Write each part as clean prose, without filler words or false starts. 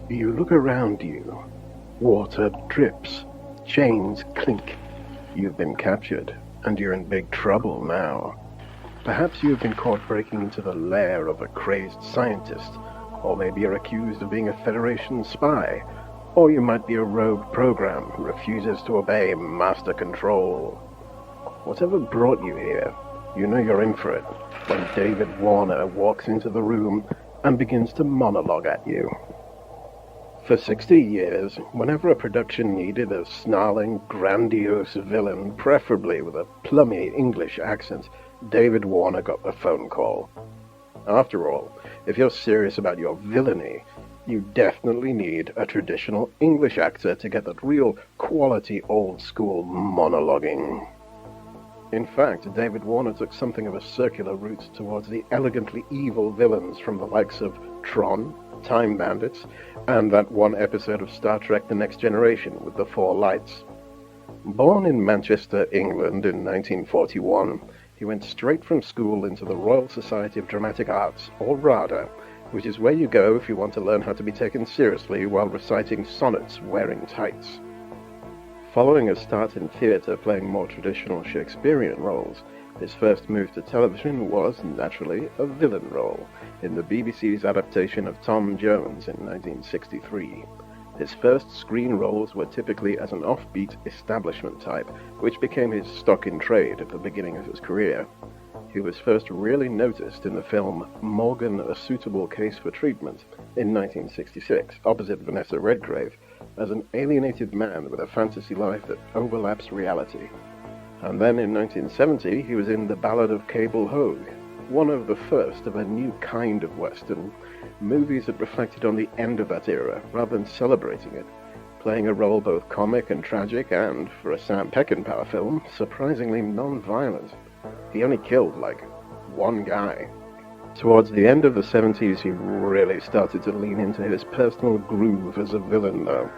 You look around you. Water drips. Chains clink. You've been captured, and you're in big trouble now. Perhaps you've been caught breaking into the lair of a crazed scientist, or maybe you're accused of being a Federation spy, or you might be a rogue program who refuses to obey master control. Whatever brought you here, you know you're in for it when David Warner walks into the room and begins to monologue at you. For 60 years, whenever a production needed a snarling, grandiose villain, preferably with a plummy English accent, David Warner got the phone call. After all, if you're serious about your villainy, you definitely need a traditional English actor to get that real quality old-school monologuing. In fact, David Warner took something of a circular route towards the elegantly evil villains from the likes of Tron, Time Bandits, and that one episode of Star Trek The Next Generation with the Four Lights. Born in Manchester, England in 1941, he went straight from school into the Royal Society of Dramatic Arts, or RADA, which is where you go if you want to learn how to be taken seriously while reciting sonnets wearing tights. Following a start in theatre playing more traditional Shakespearean roles, his first move to television was, naturally, a villain role in the BBC's adaptation of Tom Jones in 1963. His first screen roles were typically as an offbeat establishment type, which became his stock in trade at the beginning of his career. He was first really noticed in the film Morgan, A Suitable Case for Treatment in 1966, opposite Vanessa Redgrave, as an alienated man with a fantasy life that overlaps reality. And then in 1970, he was in The Ballad of Cable Hogue, one of the first of a new kind of Western, movies that reflected on the end of that era rather than celebrating it, playing a role both comic and tragic and, for a Sam Peckinpah film, surprisingly non-violent. He only killed, one guy. Towards the end of the 70s, he really started to lean into his personal groove as a villain, though,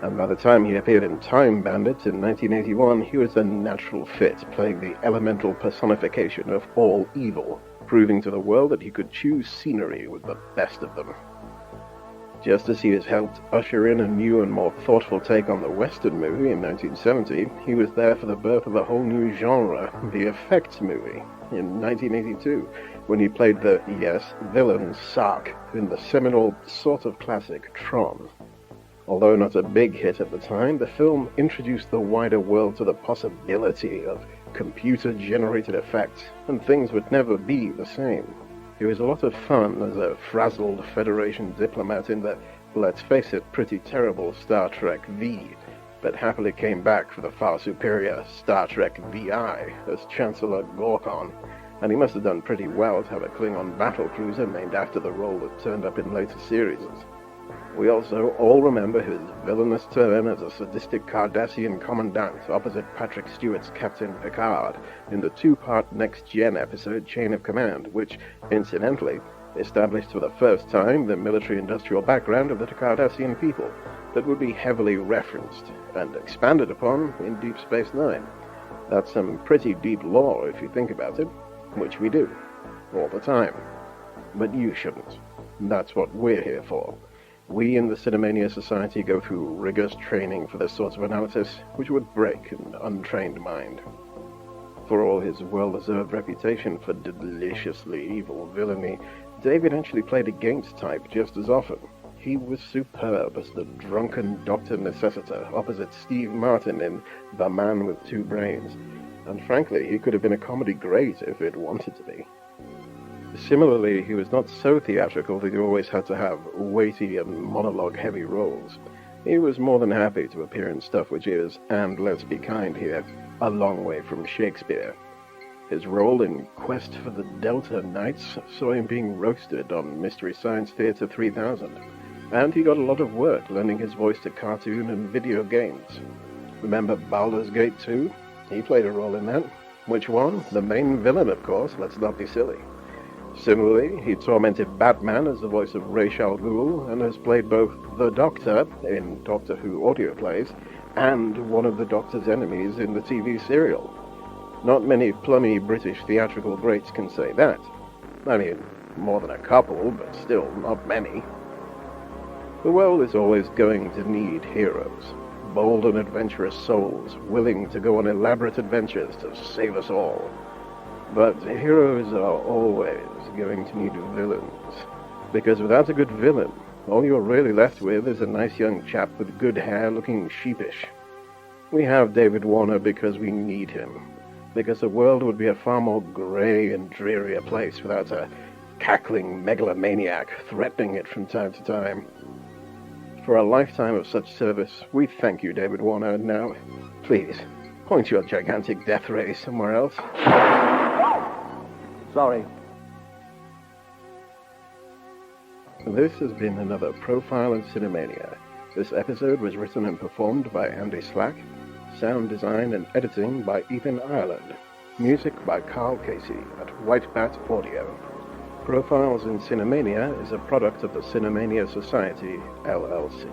and by the time he appeared in Time Bandits in 1981, he was a natural fit, playing the elemental personification of all evil, proving to the world that he could choose scenery with the best of them. Just as he has helped usher in a new and more thoughtful take on the Western movie in 1970, he was there for the birth of a whole new genre, the effects movie, in 1982, when he played the, villain Sark in the seminal sort of classic Tron. Although not a big hit at the time, the film introduced the wider world to the possibility of computer-generated effects, and things would never be the same. He was a lot of fun as a frazzled Federation diplomat in the, let's face it, pretty terrible Star Trek V, but happily came back for the far superior Star Trek VI as Chancellor Gorkon, and he must have done pretty well to have a Klingon battlecruiser named after the role that turned up in later series. We also all remember his villainous turn as a sadistic Cardassian commandant opposite Patrick Stewart's Captain Picard in the two-part next-gen episode Chain of Command, which, incidentally, established for the first time the military-industrial background of the Cardassian people that would be heavily referenced and expanded upon in Deep Space Nine. That's some pretty deep lore if you think about it, which we do, all the time. But you shouldn't. That's what we're here for. We in the Cinemania Society go through rigorous training for this sort of analysis, which would break an untrained mind. For all his well-deserved reputation for deliciously evil villainy, David actually played against type just as often. He was superb as the drunken Dr. Necessiter opposite Steve Martin in The Man with Two Brains, and frankly, he could have been a comedy great if it wanted to be. Similarly, he was not so theatrical that he always had to have weighty and monologue-heavy roles. He was more than happy to appear in stuff which is, and let's be kind here, a long way from Shakespeare. His role in Quest for the Delta Knights saw him being roasted on Mystery Science Theater 3000, and he got a lot of work lending his voice to cartoon and video games. Remember Baldur's Gate 2? He played a role in that. Which one? The main villain, of course, let's not be silly. Similarly, he tormented Batman as the voice of Ra's al Ghul, and has played both the Doctor in Doctor Who audio plays, and one of the Doctor's enemies in the TV serial. Not many plummy British theatrical greats can say that. I mean, more than a couple, but still not many. The world is always going to need heroes, bold and adventurous souls willing to go on elaborate adventures to save us all. But heroes are always going to need villains, because without a good villain, all you're really left with is a nice young chap with good hair looking sheepish. We have David Warner because we need him, because the world would be a far more grey and drearier place without a cackling megalomaniac threatening it from time to time. For a lifetime of such service, we thank you, David Warner, and now, please, point your gigantic death ray somewhere else. Sorry. This has been another Profile in Cinemania. This episode was written and performed by Andy Slack, sound design and editing by Ethan Ireland, music by Carl Casey at White Bat Audio. Profiles in Cinemania is a product of the Cinemania Society, LLC.